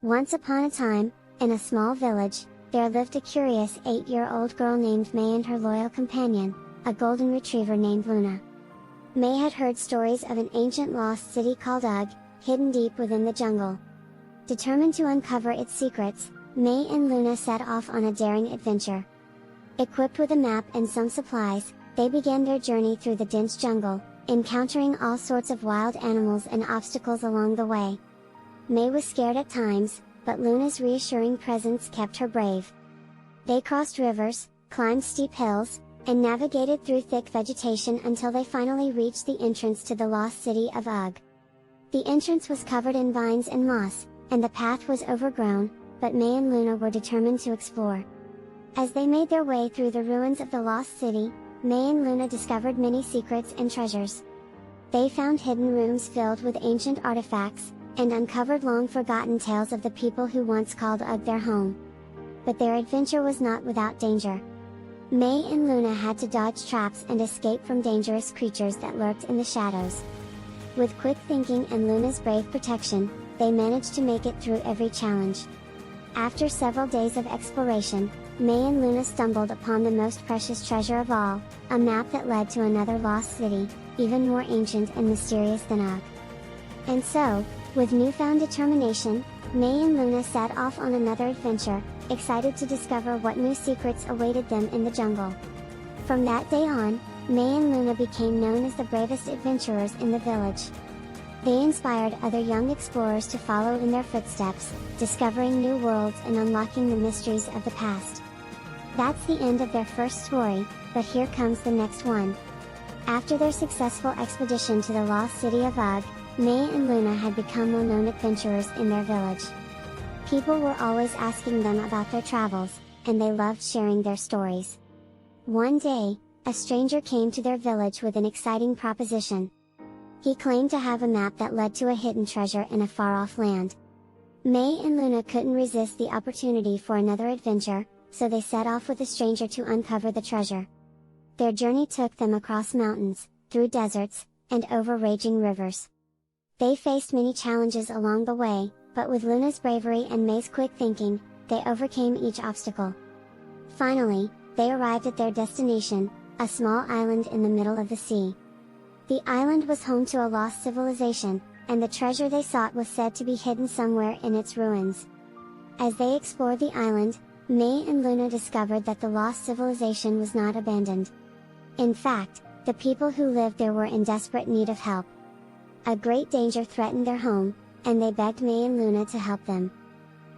Once upon a time, in a small village, there lived a curious 8-year-old girl named May and her loyal companion, a golden retriever named Luna. May had heard stories of an ancient lost city called Ugg, hidden deep within the jungle. Determined to uncover its secrets, May and Luna set off on a daring adventure. Equipped with a map and some supplies, they began their journey through the dense jungle, encountering all sorts of wild animals and obstacles along the way. May was scared at times, but Luna's reassuring presence kept her brave. They crossed rivers, climbed steep hills, and navigated through thick vegetation until they finally reached the entrance to the lost city of Ugg. The entrance was covered in vines and moss, and the path was overgrown, but May and Luna were determined to explore. As they made their way through the ruins of the lost city, May and Luna discovered many secrets and treasures. They found hidden rooms filled with ancient artifacts, and uncovered long-forgotten tales of the people who once called Ugg their home. But their adventure was not without danger. May and Luna had to dodge traps and escape from dangerous creatures that lurked in the shadows. With quick thinking and Luna's brave protection, they managed to make it through every challenge. After several days of exploration, May and Luna stumbled upon the most precious treasure of all, a map that led to another lost city, even more ancient and mysterious than Ugg. And so, with newfound determination, May and Luna set off on another adventure, excited to discover what new secrets awaited them in the jungle. From that day on, May and Luna became known as the bravest adventurers in the village. They inspired other young explorers to follow in their footsteps, discovering new worlds and unlocking the mysteries of the past. That's the end of their first story, but here comes the next one. After their successful expedition to the lost city of Ugg, May and Luna had become well-known adventurers in their village. People were always asking them about their travels, and they loved sharing their stories. One day, a stranger came to their village with an exciting proposition. He claimed to have a map that led to a hidden treasure in a far-off land. May and Luna couldn't resist the opportunity for another adventure, so they set off with the stranger to uncover the treasure. Their journey took them across mountains, through deserts, and over raging rivers. They faced many challenges along the way, but with Luna's bravery and May's quick thinking, they overcame each obstacle. Finally, they arrived at their destination, a small island in the middle of the sea. The island was home to a lost civilization, and the treasure they sought was said to be hidden somewhere in its ruins. As they explored the island, May and Luna discovered that the lost civilization was not abandoned. In fact, the people who lived there were in desperate need of help. A great danger threatened their home, and they begged May and Luna to help them.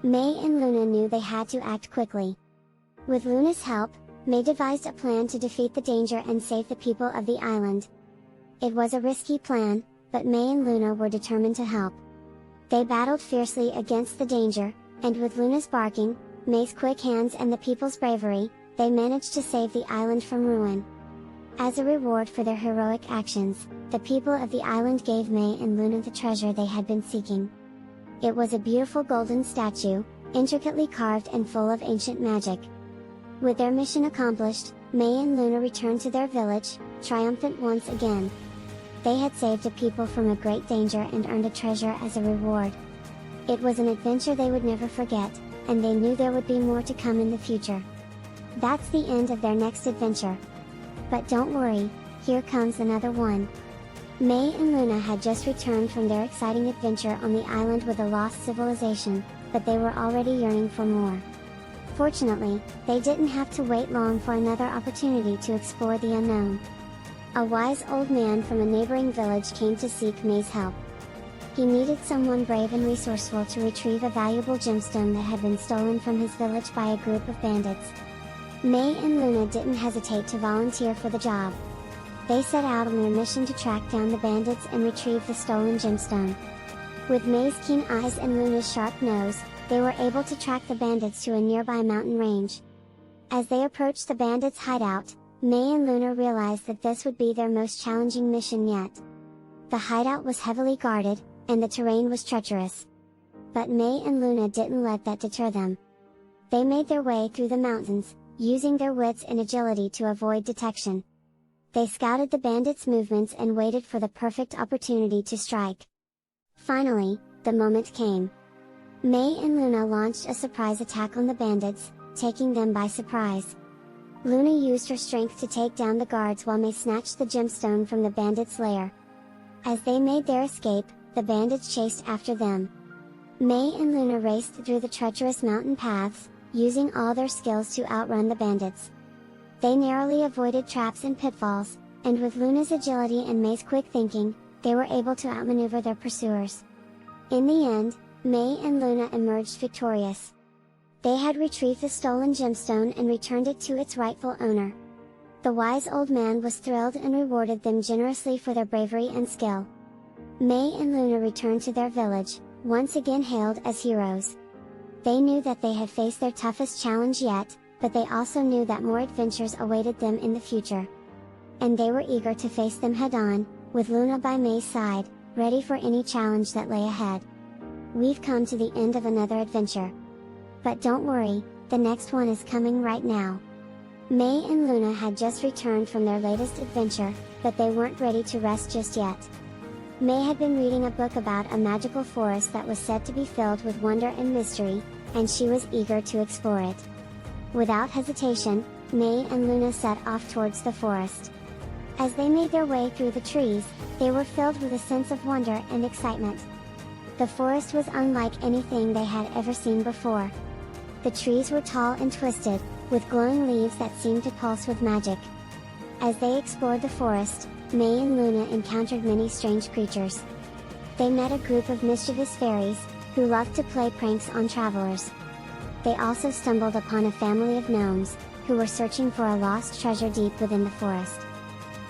May and Luna knew they had to act quickly. With Luna's help, May devised a plan to defeat the danger and save the people of the island. It was a risky plan, but May and Luna were determined to help. They battled fiercely against the danger, and with Luna's barking, May's quick hands and the people's bravery, they managed to save the island from ruin. As a reward for their heroic actions, the people of the island gave May and Luna the treasure they had been seeking. It was a beautiful golden statue, intricately carved and full of ancient magic. With their mission accomplished, May and Luna returned to their village, triumphant once again. They had saved a people from a great danger and earned a treasure as a reward. It was an adventure they would never forget, and they knew there would be more to come in the future. That's the end of their next adventure. But don't worry, here comes another one. May and Luna had just returned from their exciting adventure on the island with a lost civilization, but they were already yearning for more. Fortunately, they didn't have to wait long for another opportunity to explore the unknown. A wise old man from a neighboring village came to seek May's help. He needed someone brave and resourceful to retrieve a valuable gemstone that had been stolen from his village by a group of bandits. May and Luna didn't hesitate to volunteer for the job. They set out on their mission to track down the bandits and retrieve the stolen gemstone. With May's keen eyes and Luna's sharp nose, they were able to track the bandits to a nearby mountain range. As they approached the bandits' hideout, May and Luna realized that this would be their most challenging mission yet. The hideout was heavily guarded, and the terrain was treacherous. But May and Luna didn't let that deter them. They made their way through the mountains, using their wits and agility to avoid detection. They scouted the bandits' movements and waited for the perfect opportunity to strike. Finally, the moment came. May and Luna launched a surprise attack on the bandits, taking them by surprise. Luna used her strength to take down the guards while May snatched the gemstone from the bandits' lair. As they made their escape, the bandits chased after them. May and Luna raced through the treacherous mountain paths, using all their skills to outrun the bandits. They narrowly avoided traps and pitfalls, and with Luna's agility and May's quick thinking, they were able to outmaneuver their pursuers. In the end, May and Luna emerged victorious. They had retrieved the stolen gemstone and returned it to its rightful owner. The wise old man was thrilled and rewarded them generously for their bravery and skill. May and Luna returned to their village, once again hailed as heroes. They knew that they had faced their toughest challenge yet, but they also knew that more adventures awaited them in the future. And they were eager to face them head-on, with Luna by May's side, ready for any challenge that lay ahead. We've come to the end of another adventure. But don't worry, the next one is coming right now. May and Luna had just returned from their latest adventure, but they weren't ready to rest just yet. May had been reading a book about a magical forest that was said to be filled with wonder and mystery, and she was eager to explore it. Without hesitation, May and Luna set off towards the forest. As they made their way through the trees, they were filled with a sense of wonder and excitement. The forest was unlike anything they had ever seen before. The trees were tall and twisted, with glowing leaves that seemed to pulse with magic. As they explored the forest, May and Luna encountered many strange creatures. They met a group of mischievous fairies, who loved to play pranks on travelers. They also stumbled upon a family of gnomes, who were searching for a lost treasure deep within the forest.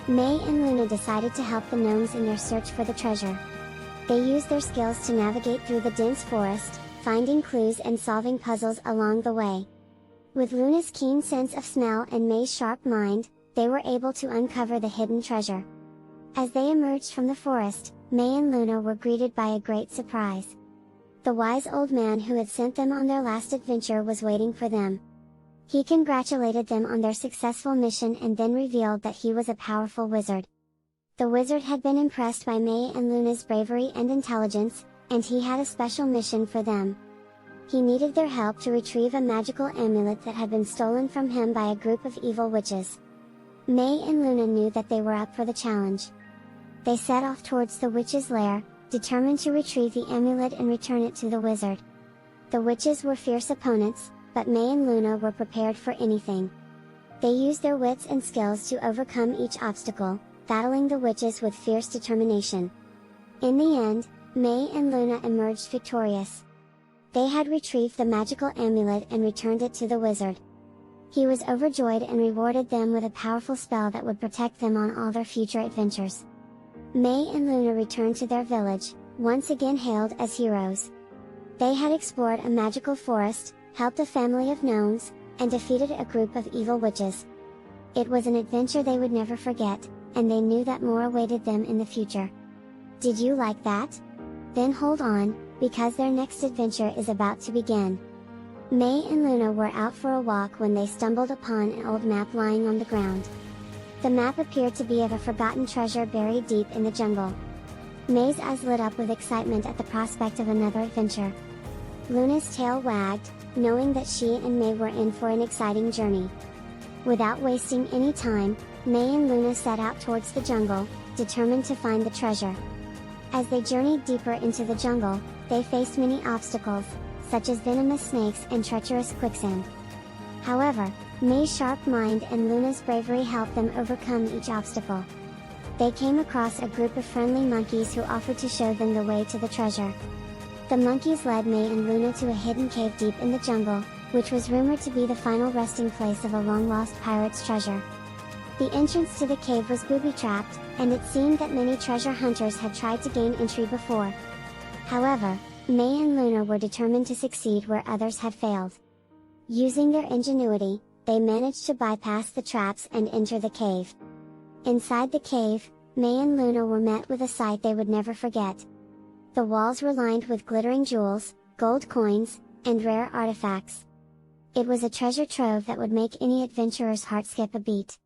May and Luna decided to help the gnomes in their search for the treasure. They used their skills to navigate through the dense forest, finding clues and solving puzzles along the way. With Luna's keen sense of smell and May's sharp mind, they were able to uncover the hidden treasure. As they emerged from the forest, May and Luna were greeted by a great surprise. The wise old man who had sent them on their last adventure was waiting for them. He congratulated them on their successful mission and then revealed that he was a powerful wizard. The wizard had been impressed by May and Luna's bravery and intelligence, and he had a special mission for them. He needed their help to retrieve a magical amulet that had been stolen from him by a group of evil witches. May and Luna knew that they were up for the challenge. They set off towards the witch's lair, determined to retrieve the amulet and return it to the wizard. The witches were fierce opponents, but May and Luna were prepared for anything. They used their wits and skills to overcome each obstacle, battling the witches with fierce determination. In the end, May and Luna emerged victorious. They had retrieved the magical amulet and returned it to the wizard. He was overjoyed and rewarded them with a powerful spell that would protect them on all their future adventures. May and Luna returned to their village, once again hailed as heroes. They had explored a magical forest, helped a family of gnomes, and defeated a group of evil witches. It was an adventure they would never forget, and they knew that more awaited them in the future. Did you like that? Then hold on, because their next adventure is about to begin. May and Luna were out for a walk when they stumbled upon an old map lying on the ground. The map appeared to be of a forgotten treasure buried deep in the jungle. May's eyes lit up with excitement at the prospect of another adventure. Luna's tail wagged, knowing that she and May were in for an exciting journey. Without wasting any time, May and Luna set out towards the jungle, determined to find the treasure. As they journeyed deeper into the jungle, they faced many obstacles, such as venomous snakes and treacherous quicksand. However, May's sharp mind and Luna's bravery helped them overcome each obstacle. They came across a group of friendly monkeys who offered to show them the way to the treasure. The monkeys led May and Luna to a hidden cave deep in the jungle, which was rumored to be the final resting place of a long-lost pirate's treasure. The entrance to the cave was booby-trapped, and it seemed that many treasure hunters had tried to gain entry before. However, May and Luna were determined to succeed where others had failed. Using their ingenuity, they managed to bypass the traps and enter the cave. Inside the cave, May and Luna were met with a sight they would never forget. The walls were lined with glittering jewels, gold coins, and rare artifacts. It was a treasure trove that would make any adventurer's heart skip a beat.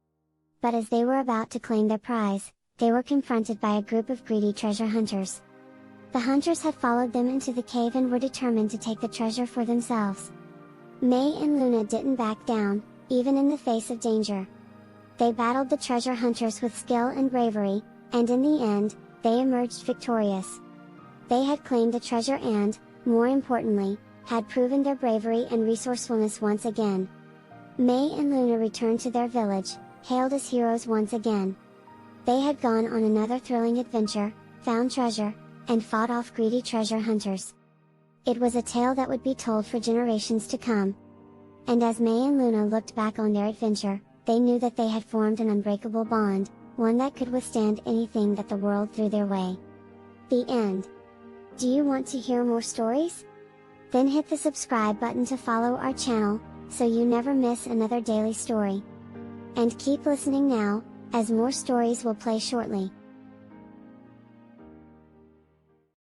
But as they were about to claim their prize, they were confronted by a group of greedy treasure hunters. The hunters had followed them into the cave and were determined to take the treasure for themselves. May and Luna didn't back down, even in the face of danger. They battled the treasure hunters with skill and bravery, and in the end, they emerged victorious. They had claimed the treasure and, more importantly, had proven their bravery and resourcefulness once again. May and Luna returned to their village, hailed as heroes once again. They had gone on another thrilling adventure, found treasure, and fought off greedy treasure hunters. It was a tale that would be told for generations to come. And as May and Luna looked back on their adventure, they knew that they had formed an unbreakable bond, one that could withstand anything that the world threw their way. The end. Do you want to hear more stories? Then hit the subscribe button to follow our channel, so you never miss another daily story. And keep listening now, as more stories will play shortly.